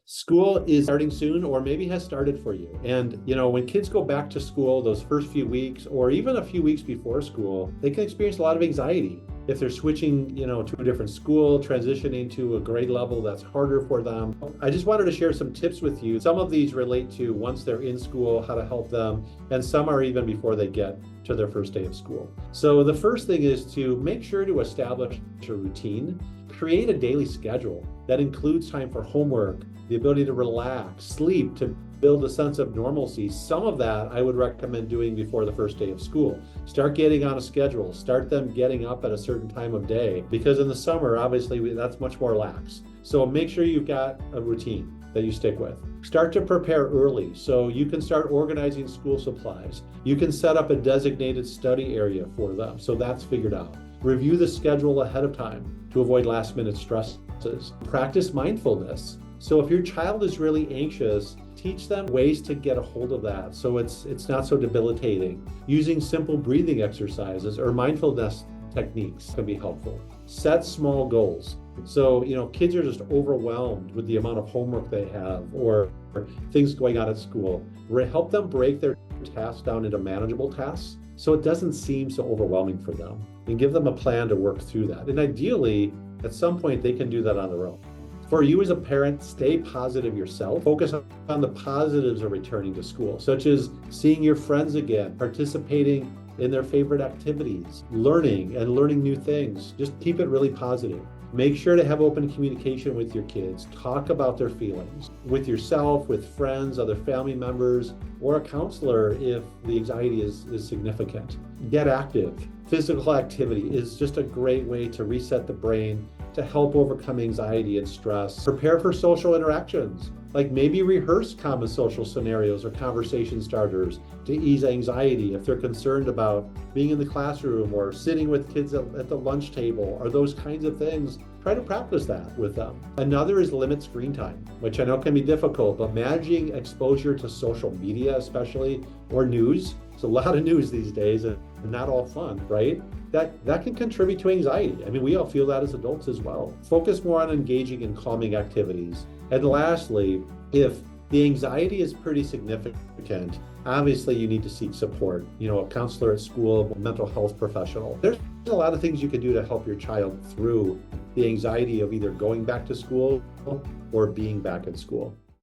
School is starting soon, or maybe has started for you. And, when kids go back to school, those first few weeks, or even a few weeks before school, they can experience a lot of anxiety. If they're switching, to a different school, transitioning to a grade level that's harder for them. I just wanted to share some tips with you. Some of these relate to once they're in school, how to help them, and some are even before they get to their first day of school. So the first thing is to make sure to establish a routine. Create a daily schedule that includes time for homework, the ability to relax, sleep, to build a sense of normalcy. Some of that I would recommend doing before the first day of school. Start getting on a schedule. Start them getting up at a certain time of day, because in the summer, obviously, that's much more lax. So make sure you've got a routine that you stick with. Start to prepare early, so you can start organizing school supplies. You can set up a designated study area for them, so that's figured out. Review the schedule ahead of time to avoid last-minute stresses. Practice mindfulness. So if your child is really anxious, teach them ways to get a hold of that so it's not so debilitating. Using simple breathing exercises or mindfulness techniques can be helpful. Set small goals. So, kids are just overwhelmed with the amount of homework they have or things going on at school. Help them break their tasks down into manageable tasks so it doesn't seem so overwhelming for them, and give them a plan to work through that. And ideally, at some point, they can do that on their own. For you as a parent, stay positive yourself. Focus on the positives of returning to school, such as seeing your friends again, participating in their favorite activities, learning new things. Just keep it really positive. Make sure to have open communication with your kids. Talk about their feelings with yourself, with friends, other family members, or a counselor if the anxiety is significant. Get active. Physical activity is just a great way to reset the brain, to help overcome anxiety and stress. Prepare for social interactions, like maybe rehearse common social scenarios or conversation starters to ease anxiety if they're concerned about being in the classroom or sitting with kids at the lunch table, or those kinds of things. Try to practice that with them. Another is limit screen time, which I know can be difficult, but managing exposure to social media especially, or news. It's a lot of news these days and not all fun, right? That can contribute to anxiety. I mean, we all feel that as adults as well. Focus more on engaging in calming activities. And lastly, if the anxiety is pretty significant, obviously you need to seek support. A counselor at school, a mental health professional. There's a lot of things you can do to help your child through the anxiety of either going back to school or being back in school.